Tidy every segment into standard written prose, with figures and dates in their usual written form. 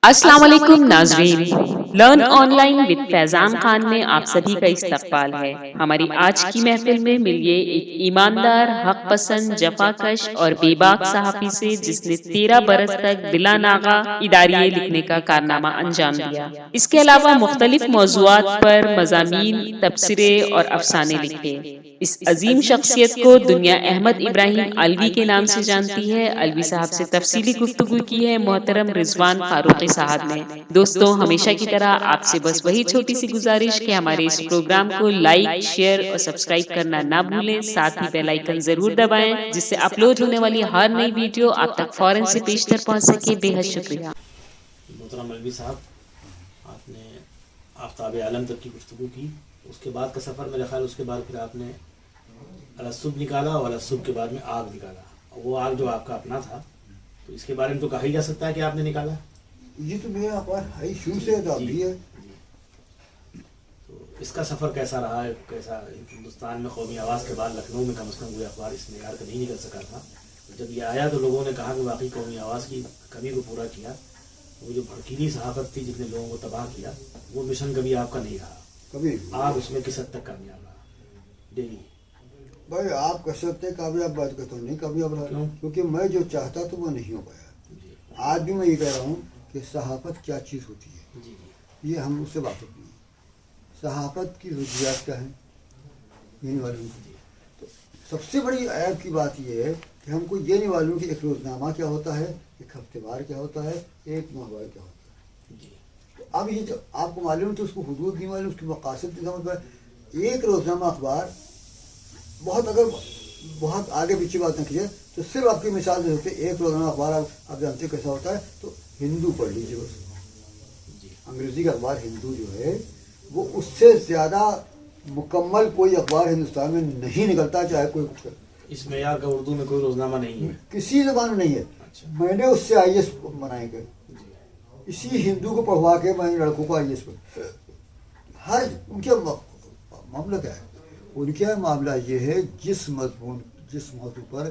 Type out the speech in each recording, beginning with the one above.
السلام علیکم ناظرین، لرن آن لائن ود فیضان خان میں آپ سبھی کا استقبال ہے۔ ہماری آج کی محفل میں ملیے ایک ایماندار، حق پسند، جفا کش اور بے باک صحافی سے جس نے 13 برس تک بلا ناغہ اداریے لکھنے کا کارنامہ انجام دیا۔ اس کے علاوہ مختلف موضوعات پر مضامین، تبصرے اور افسانے لکھے۔ اس عظیم شخصیت کو دنیا احمد ابراہیم الوی کے نام سے جانتی ہے۔ الوی صاحب سے تفصیلی گفتگو کی ہے محترم رضوان فاروقی صاحب نے۔ دوستوں، ہمیشہ کی طرح آپ سے بس وہی چھوٹی سی گزارش کہ ہمارے اس پروگرام کو لائک، شیئر اور سبسکرائب کرنا نہ بھولیں، ساتھ ہی بیل آئیکن ضرور دبائیں جس سے اپلوڈ ہونے والی ہر نئی ویڈیو آپ تک فوراً سے پیشتر پہنچ سکے۔ بے حد شکریہ۔ محترم الوی صاحب، آپ نے آفتاب عالم تک کی گفتگو کی، اس کے بعد کا سفر میرا خیال اس کے بعد پھر آپ نے الصبح نکالا اور الصبح کے بعد میں آگ نکالا، اور وہ آگ جو آپ کا اپنا تھا، تو اس کے بارے میں تو کہا ہی جا سکتا ہے کہ آپ نے نکالا۔ یہ تو میرا اخبار ہے شروع سے تو ابھی ہے۔ تو اس کا سفر کیسا رہا ہے؟ کیسا ہندوستان میں قومی آواز کے بعد لکھنؤ میں کم از کم وہ اخبار اس معیار کا نہیں نکل سکا تھا، جب یہ آیا تو لوگوں نے کہا کہ واقعی قومی آواز کی کمی کو پورا کیا، وہ جو بھڑکیلی صحافت تھی جس نے لوگوں کو تباہ کیا، وہ مشن کبھی آپ کا نہیں رہا، کبھی آپ اس میں کس حد تک کامیاب رہا؟ ڈیلی بھائی آپ کہہ سکتے کامیاب، بات کرتا ہوں نہیں کامیاب رہا، کیوں؟ کیونکہ میں جو چاہتا تو وہ نہیں ہو پایا۔ جی آج بھی میں یہ کہہ رہا ہوں کہ صحافت کیا چیز ہوتی ہے، جی یہ ہم اس سے واقف نہیں ہیں۔ صحافت کی ضروریات کیا ہیں یہ نہیں معلوم۔ تو سب سے بڑی عیب کی بات یہ ہے کہ ہم کو یہ نہیں معلوم کہ ایک روزنامہ کیا ہوتا ہے، ایک ہفتے وار کیا ہوتا ہے، ایک ماہوار کیا ہوتا ہے۔ جی تو اب یہ جو آپ کو معلوم تو اس کو حدود نہیں معلوم، اس کی مقاصد نہیں سمجھ پائے۔ ایک روزنامہ اخبار بہت آگے پیچھے بات نہ کیجیے تو صرف آپ کی مثال دے سکتے، ایک روزانہ اخبار آپ جانتے ہیں کیسا ہوتا ہے، تو ہندو پڑھ لیجیے بس۔ جی انگریزی کا اخبار ہندو جو ہے وہ اس سے زیادہ مکمل کوئی اخبار ہندوستان میں نہیں نکلتا، چاہے کوئی کچھ کرے۔ اس معیار کا اردو میں کوئی روزنامہ نہیں ہے؟ کسی زبان میں نہیں ہے۔ اچھا میں نے اس سے آئی ایس بنائے گئے، جی اسی ہندو کو پڑھوا کے میں نے لڑکوں کو آئی ایس پر ہر ان کے معاملہ کیا ہے، ان کا معاملہ یہ ہے جس موضوع پر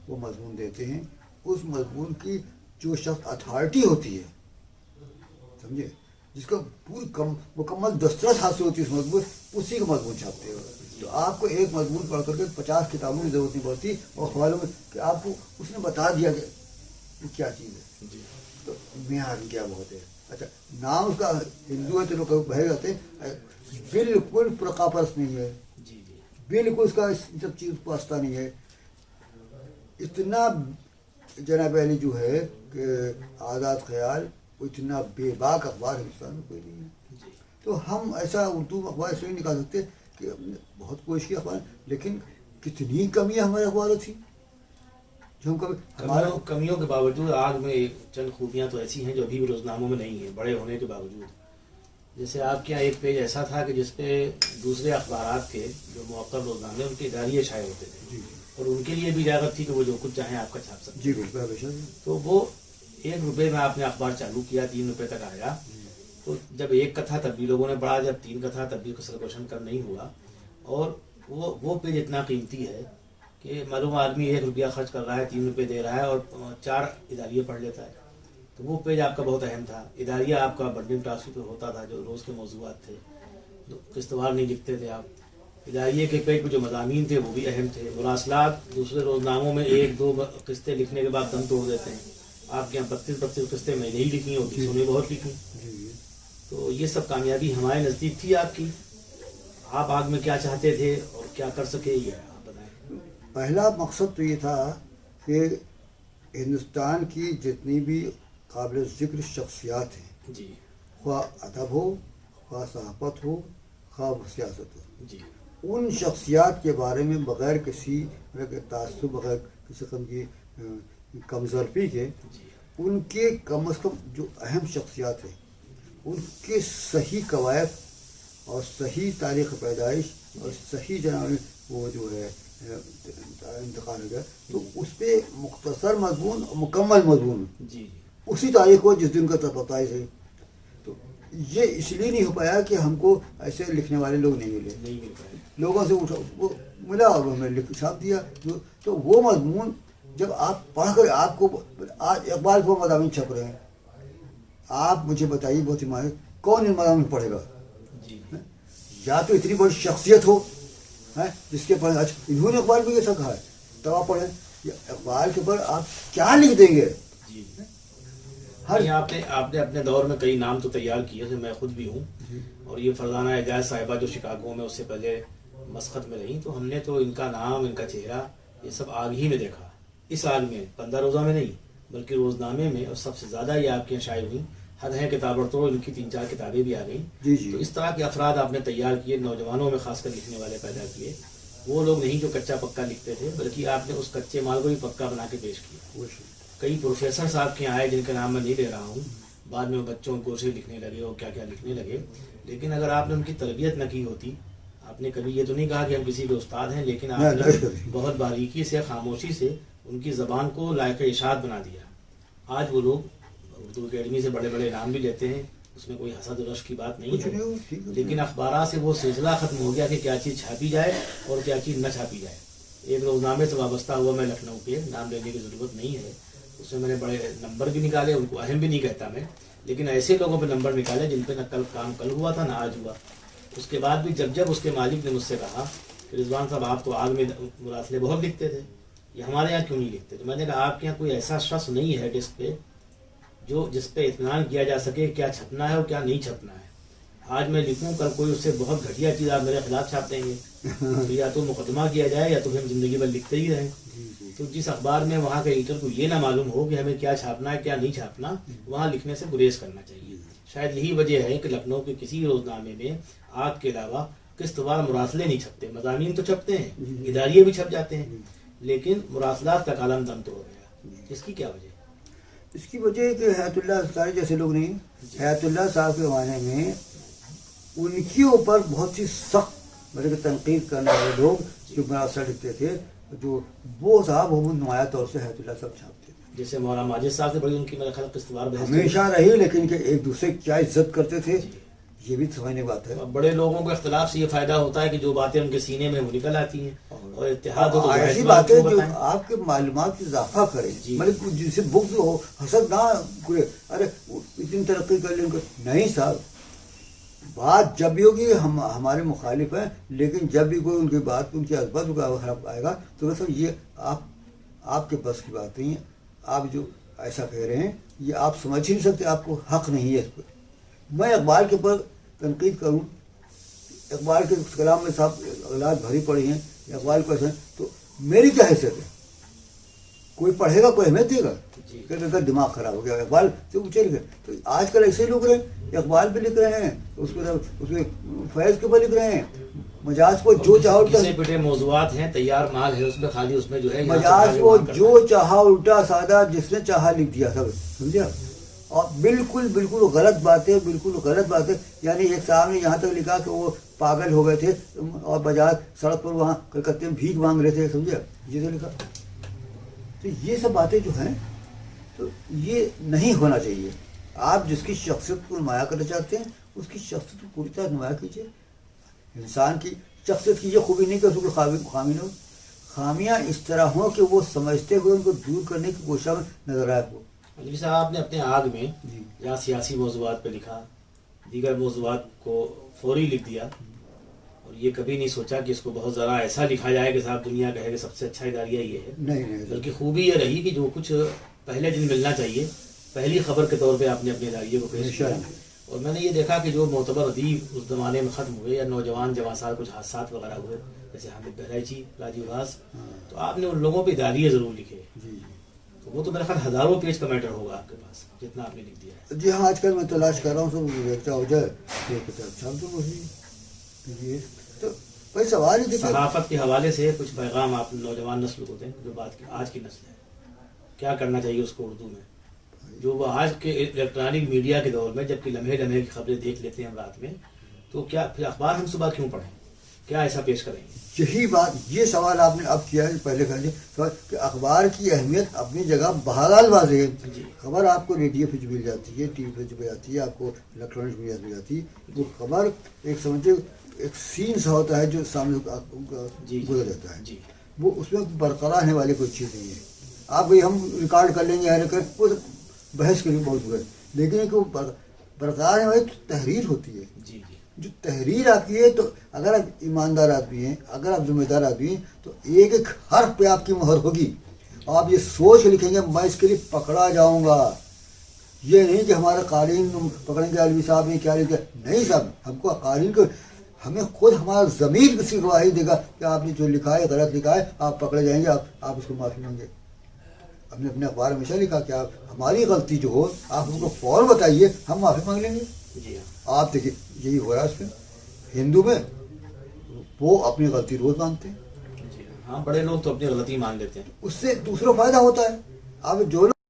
وہ مضمون دیتے ہیں، اس مضمون کی جو شخص اتھارٹی ہوتی ہے، سمجھے، جس کا پوری مکمل دسترس حاصل ہوتی ہے اس مضمون، اسی کا مضمون چھاپتے ہیں۔ تو آپ کو ایک مضمون پڑھ کر کے 50 کتابوں کی ضرورت نہیں پڑتی، اور اخباروں میں کہ آپ کو اس نے بتا دیا کہ کیا چیز ہے۔ جی تو معیار کیا بہت ہے۔ اچھا نام اس کا ہندو ہے تو لوگ بہے جاتے ہیں، بالکل فرقہ پرست نہیں ہے، جی جی بالکل اس کا سب چیز واسطہ نہیں ہے۔ اتنا جناب علی جو ہے کہ آزاد خیال، اتنا بے باک اخبار ہندوستان میں کوئی نہیں ہے۔ جی تو ہم ایسا اردو اخبار اس لیے نہیں نکال سکتے کہ ہم نے بہت کوشش کی اخبار، لیکن کتنی کمیاں ہمارے اخباروں تھی جو ہم کبھی ہمارا کمیوں کے باوجود آگ میں چند خوبیاں تو ایسی ہیں جو ابھی بھی روزناموں میں نہیں ہیں، بڑے ہونے کے باوجود۔ جیسے آپ کے یہاں ایک پیج ایسا تھا کہ جس پہ دوسرے اخبارات کے جو موقر روزنامے ان کے اداریے شائع ہوتے تھے، جی اور ان کے لیے بھی اجازت تھی کہ وہ جو کچھ چاہیں آپ کا چھاپ سکتے جی بالکل ہمیشہ تو وہ 1 روپے میں آپ نے اخبار چالو کیا، 3 روپے تک آیا۔ تو جب 1 کا تھا تب بھی لوگوں نے پڑھا، جب 3 کا تھا تب بھی سرکوشن کم نہیں ہوا، اور وہ پیج اتنا قیمتی ہے کہ معلوم آدمی 1 روپیہ خرچ کر رہا ہے، 3 روپے دے رہا ہے اور 4 اداریے پڑھ لیتا ہے۔ تو وہ پیج آپ کا بہت اہم تھا۔ اداریہ آپ کا بنڈنگ ٹاسک ہوتا تھا، جو روز کے موضوعات تھے، قسطوار نہیں لکھتے تھے آپ۔ اداریے کے پیج پہ جو مضامین تھے وہ بھی اہم تھے۔ مراسلات دوسرے روزناموں میں 1-2 قسطیں لکھنے کے بعد دم توڑ دیتے ہیں، آپ کے یہاں 32 قسطیں میں نہیں لکھی اور کسی نے بہت لکھی۔ تو یہ سب کامیابی ہمارے نزدیک تھی آپ کی۔ آپ آگ میں کیا چاہتے تھے اور کیا کر سکے، یہ آپ بتائیں۔ پہلا مقصد تو یہ تھا کہ ہندوستان کی جتنی بھی قابل ذکر شخصیات ہیں، جی خواہ ادب ہو، خواہ صحافت ہو، خواہ سیاست ہو، جی ان شخصیات کے بارے میں بغیر کسی تعصب، بغیر کسی قسم کی کمزرفی کے، جی ان کے کم از کم جو اہم شخصیات ہیں ان کے صحیح قواعد اور صحیح تاریخ پیدائش اور صحیح جناب وہ جو ہے انتقال ہو گیا، تو اس پہ مختصر مضمون اور مکمل مضمون جی اسی تاریخ کو جس دن کا پیدائش ہے۔ تو یہ اس لیے نہیں ہو پایا کہ ہم کو ایسے لکھنے والے لوگ نہیں ملے، نہیں مل پائے۔ لوگوں سے اٹھا وہ ملا اور ہمیں لکھ چھاپ دیا۔ تو وہ مضمون جب آپ پڑھ کر آپ کو آج اقبال کو مضامین چھپ رہے ہیں، آپ مجھے بتائیے بہت ایمان کون ان مضامین پڑھے گا؟ جی یا تو اتنی بڑی شخصیت ہو جس کے پر انہوں نے اقبال بھی ایسا کہا ہے تب آپ پڑھیں. اقبال کے اوپر آپ کیا لکھ دیں گے؟ جی ہر آپ نے اپنے دور میں کئی نام تو تیار کیے تھے, میں خود بھی ہوں, اور یہ فرزانہ اعجاز صاحبہ جو شکاگو میں اس سے پہلے مسقط میں رہیں, تو ہم نے تو ان کا نام, ان کا چہرہ, یہ سب آگ ہی میں دیکھا. اس آگ میں 15 روزہ میں نہیں بلکہ روزنامے میں, اور سب سے زیادہ یہ آپ کے یہاں شائع ہوئی. حد ہے کتاب تو ان کی 3-4 کتابیں بھی آ گئیں. تو اس طرح کے افراد آپ نے تیار کیے, نوجوانوں میں خاص کر لکھنے والے پیدا کیے. وہ لوگ نہیں جو کچا پکا لکھتے تھے, بلکہ آپ نے اس کچے مال کو بھی پکا بنا کے پیش کیا. کئی پروفیسر صاحب کے آئے جن کا نام میں نہیں لے رہا ہوں, بعد میں بچوں کو سے لکھنے لگے اور کیا کیا لکھنے لگے. لیکن اگر آپ نے ان کی تربیت نہ کی ہوتی, آپ نے کبھی یہ تو نہیں کہا کہ ہم کسی کے استاد ہیں, لیکن آپ نے بہت باریکی سے, خاموشی سے ان کی زبان کو لائق اشاعت بنا دیا. آج وہ لوگ اردو اکیڈمی سے بڑے بڑے انعام بھی لیتے ہیں, اس میں کوئی حسد و رش کی بات نہیں ہے, لیکن اخبارات سے وہ سلسلہ ختم ہو گیا کہ کیا چیز چھاپی جائے اور کیا چیز نہ چھاپی جائے. ایک روزنامے سے وابستہ ہوا میں لکھنؤ کے, نام لینے کی ضرورت نہیں ہے, اس میں میں نے بڑے نمبر بھی نکالے, ان کو اہم بھی نہیں کہتا میں, لیکن ایسے لوگوں پہ نمبر نکالے جن پہ نہ کل کام کل ہوا تھا نہ آج ہوا. اس کے بعد بھی جب اس کے مالک نے مجھ سے کہا کہ رضوان صاحب آپ تو آگ میں مراسلے بہت لکھتے تھے, یہ ہمارے یہاں کیوں نہیں لکھتے؟ تو میں نے کہا آپ کے یہاں کوئی ایسا شخص نہیں ہے ڈیسک پہ جس پہ اطمینان کیا جا سکے کیا چھپنا ہے اور کیا نہیں چھپنا ہے. آج میں لکھوں, کل کوئی اس سے بہت گھٹیا چیز آپ میرے خلاف چھاپ دیں گے, تو یا تو مقدمہ کیا جائے یا تو پھر ہم زندگی بھر لکھتے ہی رہیں. تو جس اخبار میں وہاں کے ایڈیٹر کو یہ نہ معلوم ہو کہ ہمیں کیا چھاپنا ہے کیا نہیں چھاپنا, وہاں لکھنے سے گریز کرنا چاہیے. شاید یہی وجہ ہے کہ لکھنؤ کے کسی روزنامے میں آپ کے علاوہ قسط وار مراسلے نہیں چھپتے. مضامین تو چھپتے ہیں, اداریے بھی چھپ جاتے ہیں, لیکن مراسلات کا کالم دم توڑ گیا. اس کی کیا وجہ؟ اس کی وجہ ہے کہ حیات اللہ انصاری جیسے لوگ نہیں, حیات اللہ صاحب کے زمانے میں ان کے اوپر بہت سی سخت مطلب تنقید کرنے والے لوگ جو مراسل لکھتے تھے, جو وہ صاحب وہ نمایاں طور سے حیات اللہ صاحب چھاپتے تھے. جیسے مولانا ماجد صاحب سے بڑی ان کی میرا خیال قسط وار بحث ہمیشہ رہی, لیکن کہ ایک دوسرے کی کیا عزت کرتے تھے یہ بھی سمجھنے کی بات ہے. بڑے لوگوں کو اختلاف سے یہ فائدہ ہوتا ہے کہ جو باتیں ان کے سینے میں وہ نکل آتی ہیں, اور اتحاد ہو تو ایسی باتیں جو آپ کے معلومات کی اضافہ کریں, مطلب جن سے بغض ہو, حسد نہ کرے, ارے اتنی ترقی کر لیں نہیں صاحب. بات جب بھی ہوگی ہم ہمارے مخالف ہیں, لیکن جب بھی کوئی ان کی بات ان کی عظمت کا خراب آئے گا تو میں سب یہ آپ کے بس کی بات نہیں ہے. آپ جو ایسا کہہ رہے ہیں یہ آپ سمجھ ہی نہیں سکتے, آپ کو حق نہیں ہے اس پر. میں اقبال کے اوپر تنقید کروں, اقبال کے کلام میں صاحب اولاد بھری پڑی ہیں, اقبال کو ایسے تو میری کیا حیثیت ہے؟ کوئی پڑھے گا, کوئی اہمیت دے گا, کہ اگر دماغ خراب ہو گیا اقبال سے اونچے لکھے. تو آج کل ایسے لوگ رہے ہیں, اقبال پہ لکھ رہے ہیں, اس میں فیض کے اوپر لکھ رہے ہیں, مجاز کو جو چاہا گھسے پٹے موضوعات ہیں, تیار مال ہے اس میں, خالی اس میں جو ہے مجاز کو جو چاہا الٹا سادہ جس نے چاہا لکھ دیا سب, سمجھا. اور بالکل غلط بات ہے, بالکل غلط بات ہے. یعنی ایک صاحب نے یہاں تک لکھا کہ وہ پاگل ہو گئے تھے اور بجاج سڑک پر وہاں کلکتے میں بھیک مانگ رہے تھے, سمجھا, یہ تو لکھا. تو یہ سب باتیں جو ہیں تو یہ نہیں ہونا چاہیے. آپ جس کی شخصیت کو نمایاں کرنا چاہتے ہیں اس کی شخصیت کو پوری طرح نمایاں کیجیے. انسان کی شخصیت کی یہ خوبی نہیں کہ اس کو خامی نہ ہو, خامیاں اس طرح ہوں کہ وہ سمجھتے ہوئے ان کو دور کرنے کی کوشش میں نظر آئے. مولوی صاحب آپ نے اپنے آگ میں جہاں سیاسی موضوعات پہ لکھا, دیگر موضوعات کو فوری لکھ دیا, اور یہ کبھی نہیں سوچا کہ اس کو بہت ذرا ایسا لکھا جائے کہ صاحب دنیا کہے کہ سب سے اچھا اداریہ یہ ہے. نہیں, بلکہ خوبی یہ رہی کہ جو کچھ پہلے دن ملنا چاہیے پہلی خبر کے طور پہ آپ نے اپنے اداریے کو پیش کیا. اور میں نے یہ دیکھا کہ جو معتبر ادیب اس زمانے میں ختم ہوئے یا نوجوان جواسار کچھ حادثات وغیرہ ہوئے, جیسے حامد بہرائچی, راجیو باس, تو آپ نے ان لوگوں پہ اداریے ضرور لکھے. وہ تو میرا خیال ہزاروں پیج کا میٹر ہوگا آپ کے پاس جتنا آپ نے لکھ دیا ہے. جی ہاں, آج کل میں تلاش کر رہا ہوں سب اچھا ہو جائے تو کوئی سوال ہی. صحافت کے حوالے سے کچھ پیغام آپ نوجوان نسل کو دیں, جو بات کی آج کی نسل ہے, کیا کرنا چاہیے اس کو اردو میں, جو وہ آج کے الیکٹرانک میڈیا کے دور میں جبکہ لمحے لمحے کی خبریں دیکھ لیتے ہیں ہم رات میں, تو کیا پھر اخبار ہم صبح کیوں پڑھیں, کیا ایسا پیش کریں گے؟ یہی بات, یہ سوال آپ نے اب کیا ہے, پہلے کر لیا کہ اخبار کی اہمیت اپنی جگہ بہرحال واضح ہے. خبر آپ کو ریڈیو پہ مل جاتی ہے, ٹی وی پہ مل جاتی ہے, آپ کو الیکٹرانک میڈیا مل جاتی ہے. وہ خبر ایک سمجھے ایک سین سا ہوتا ہے جو سامنے گزر جاتا ہے, وہ اس میں برقرار رہنے والی کوئی چیز نہیں ہے. آپ کو ہم ریکارڈ کر لیں گے, وہ بحث کے لیے بہت ہوئے, لیکن ایک وہ برقرار ہے تو تحریر ہوتی ہے. جی جی جو تحریر آتی ہے تو اگر آپ ایماندار آدمی ہیں, اگر آپ ذمہ دار آدمی ہیں, تو ایک ایک حرف پہ آپ کی مہر ہوگی. آپ یہ سوچ کے لکھیں گے میں اس کے لیے پکڑا جاؤں گا. یہ نہیں کہ ہمارا قالین پکڑیں گے علوی صاحب نے کیا لکھا. نہیں صاحب, ہم کو قالین کو ہمیں خود ہمارا ضمیر کسی گواہی دے گا کہ آپ نے جو لکھا ہے غلط لکھا ہے, آپ پکڑے جائیں گے, آپ اس کو معافی مانگے. ہم نے اپنے اخبار ہمیشہ لکھا کہ آپ ہماری غلطی جو ہو آپ ہم کو فوراً بتائیے, ہم معافی مانگ لیں گے. جی ہاں آپ دیکھیے یہی ہو رہا ہے اس میں. ہندو میں وہ اپنی غلطی روز مانتے ہیں, جی ہاں, بڑے لوگ تو اپنی غلطی مان لیتے ہیں. اس سے دوسروں کو فائدہ ہوتا ہے. اب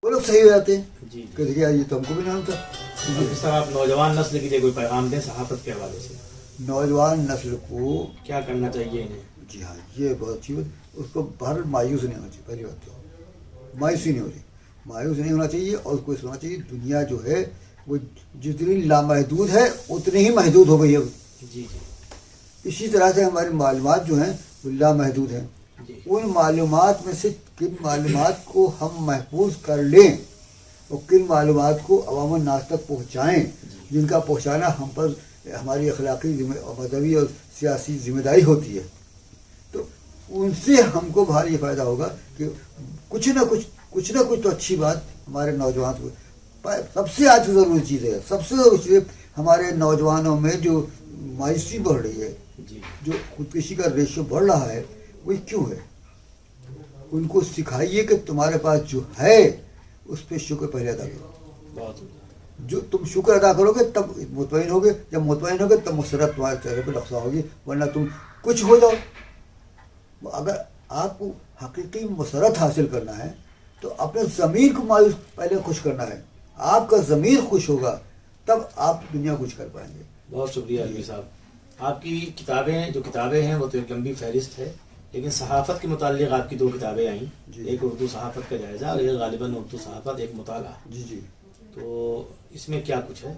وہ لوگ صحیح ہو جاتے ہیں جی جی. کہ دیکھیے یہ تو ہم کو بھی نہیں ہوتا. ڈاکٹر صاحب آپ نوجوان نسل کے لیے کوئی پیغام دیں صحافت کے حوالے سے, نوجوان نسل کو کیا کرنا چاہیے انہیں؟ جی ہاں یہ بہت اچھی بات. اس کو باہر مایوس نہیں ہونا چاہیے. پہلی بات تو مایوسی نہیں ہو رہی, مایوس نہیں ہونا چاہیے. اور اس کو سوچنا چاہیے دنیا جو ہے وہ جتنی لامحدود ہے اتنی ہی محدود ہو گئی ہے. جی جی اسی طرح سے ہماری معلومات جو ہیں وہ لامحدود ہیں. جی ان معلومات میں سے کن معلومات کو ہم محفوظ کر لیں اور کن معلومات کو عوام الناس تک پہنچائیں, جن کا پہنچانا ہم پر ہماری اخلاقی مذہبی اور سیاسی ذمہ داری ہوتی ہے. تو ان سے ہم کو باہر یہ فائدہ ہوگا کہ کچھ نہ کچھ تو اچھی بات ہمارے نوجوان کو. سب سے آج ضروری چیز ہے, سب سے ضروری چیز ہے ہمارے نوجوانوں میں جو مایوسی بڑھ رہی ہے, جی جو خودکشی کا ریشو بڑھ رہا ہے, وہ کیوں ہے؟ ان کو سکھائیے کہ تمہارے پاس جو ہے اس پہ شکر پہلے ادا کرو. بہت جو تم شکر ادا کرو گے تب مطمئن ہوگے, جب مطمئن ہوگے تب مسرت تمہارے چہرے پہ لفظہ ہوگی. ورنہ تم کچھ ہو جاؤ. اگر آپ کو حقیقی مسرت حاصل کرنا ہے تو اپنے ضمیر کو مایوس پہلے خوش کرنا ہے. آپ کا ضمیر خوش ہوگا تب آپ دنیا کچھ کر پائیں گے. بہت شکریہ علوی صاحب. آپ کی کتابیں ہیں وہ تو ایک لمبی فہرست ہے, لیکن صحافت کے متعلق آپ کی 2 کتابیں آئیں, جی. ایک اردو صحافت کا جائزہ اور ایک غالباً اردو صحافت ایک مطالعہ. جی جی. تو اس میں کیا کچھ ہے؟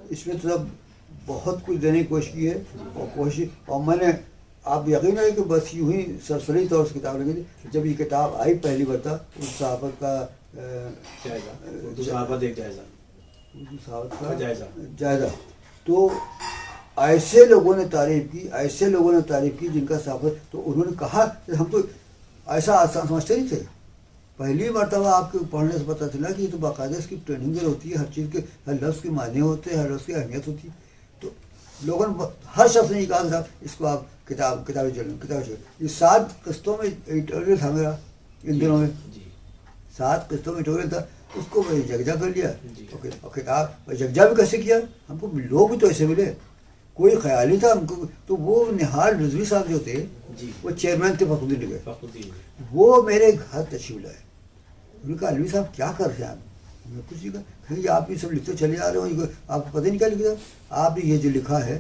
اس میں تو سب بہت کچھ دینے کی کوشش کی ہے. اور میں نے, آپ یقین ہے کہ بس یوں ہی سرسری طور سے کتاب لگی تھی. جب یہ کتاب آئی پہلی مرتبہ اس صحافت کا جائزہ, اردو صحافت ایک جائزہ, صحافت کا جائزہ, تو ایسے لوگوں نے تعریف کی جن کا صحافت, تو انہوں نے کہا کہ ہم تو ایسا آسان سمجھتے نہیں تھے. پہلی مرتبہ آپ کے پڑھنے سے پتہ چلا کہ یہ تو باقاعدہ اس کی ٹریننگ ہوتی ہے, ہر چیز کے ہر لفظ کے معنی ہوتے ہیں, ہر لفظ کی اہمیت ہوتی ہے. تو لوگوں نے ہر شخص نے یہ کہا صاحب اس کو آپ کتابیں چلیں. یہ 7 قسطوں میں ایڈیٹوریل تھا میرا ان دنوں میں, 7 قسطوں میں ایڈیٹوریل تھا. اس کو میں یکجا کر لیا. اور کتاب یکجا بھی کیسے کیا, ہم کو لوگ بھی تو ایسے ملے, کوئی خیال نہیں تھا ہم کو. تو وہ نہال رضوی صاحب جو تھے وہ چیئرمین تھے فخرالدین نگر, وہ میرے گھر تشریف لائے. انہوں نے کہا علوی صاحب کیا کر رہے ہیں آپ؟ میں کچھ نہیں کہا, کہ آپ یہ سب لکھتے چلے آ رہے ہو, آپ کو پتہ نہیں کیا لکھا. آپ نے یہ جو لکھا ہے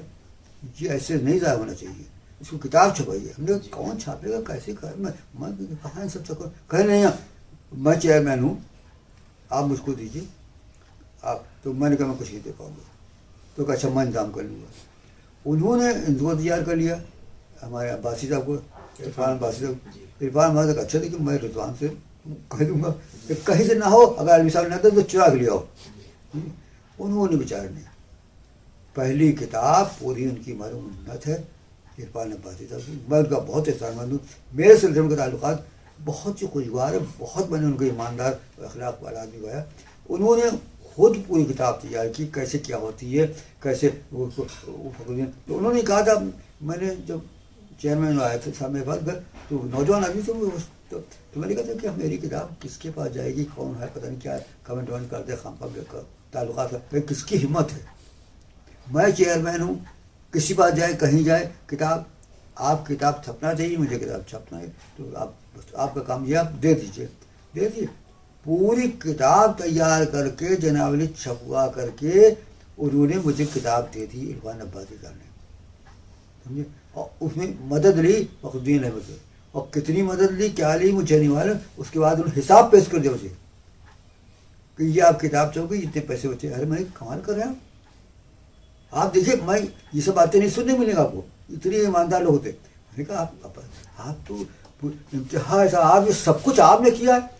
یہ ایسے نہیں ضائع ہونا چاہیے, اس کو کتاب چھپائیے. ہم نے کون چھاپے گا, کیسے کر, میں کہاں سب چکر کہہ نہیں, میں چیئرمین ہوں, آپ مجھ کو دیجیے آپ. تو میں نے کہا میں کچھ نہیں دے پاؤں گا. تو کہا اچھا میں انتظام کر لوں گا. انہوں نے انتظام تیار کر لیا ہمارے عباسی صاحب کو, عرفان عباسی صاحب. عرفان صاحب اچھا دیکھیے میں رضوان سے کہہ دوں گا کہ کہیں سے نہ ہو, اگر علوی صاحب نے آتا تو چراغ لیا ہو. انہوں نے بیچارے نے پہلی کتاب پوری ان کی معلوم منت ہے عرفان عباسی صاحب کی. میں ان کا بہت احترام مند ہوں. میرے سلسلے کے تعلقات بہت ہی خوشگوار ہے, بہت میں نے ان کو ایماندار اخلاق والا آدمی پایا. انہوں نے خود پوری کتاب تیار کی کیسے کیا ہوتی ہے, کیسے وہ. تو انہوں نے کہا تھا, میں نے جب چیئرمین آئے تھے صاحب میرے پاس گھر, تو نوجوان آدمی تھے وہ, تو میں نے کہا تھا کہ میری کتاب کس کے پاس جائے گی, کون ہے پتہ نہیں کیا کمنٹ ومنٹ کرتے خام تعلقات ہے, کس کی ہمت ہے. میں چیئرمین ہوں, کسی پاس جائے کہیں جائے کتاب, آپ کتاب چھپنا چاہیے, مجھے کتاب چھپنا ہے, تو آپ کا کام یہ آپ دے دیجیے. پوری کتاب تیار کر کے جناب علی چھپوا کر کے انہوں نے مجھے کتاب دے دی عرفان عباسی صاحب نے, سمجھے. اور اس میں مدد لی فخرالدین احمد سے, اور کتنی مدد لی کیا لی مجھے نہیں معلوم. اس کے بعد انہوں نے حساب پیش کر دیا مجھے کہ یہ آپ کتاب چھپی اتنے پیسے بچے. ارے میں کمال کر رہے ہیں آپ دیکھیے, میں یہ سب باتیں نہیں سننے ملیں گا آپ کو, اتنے ایماندار لوگ ہوتے. میں نے کہا آپ تو انتہا ایسا, آپ یہ سب کچھ آپ نے کیا ہے.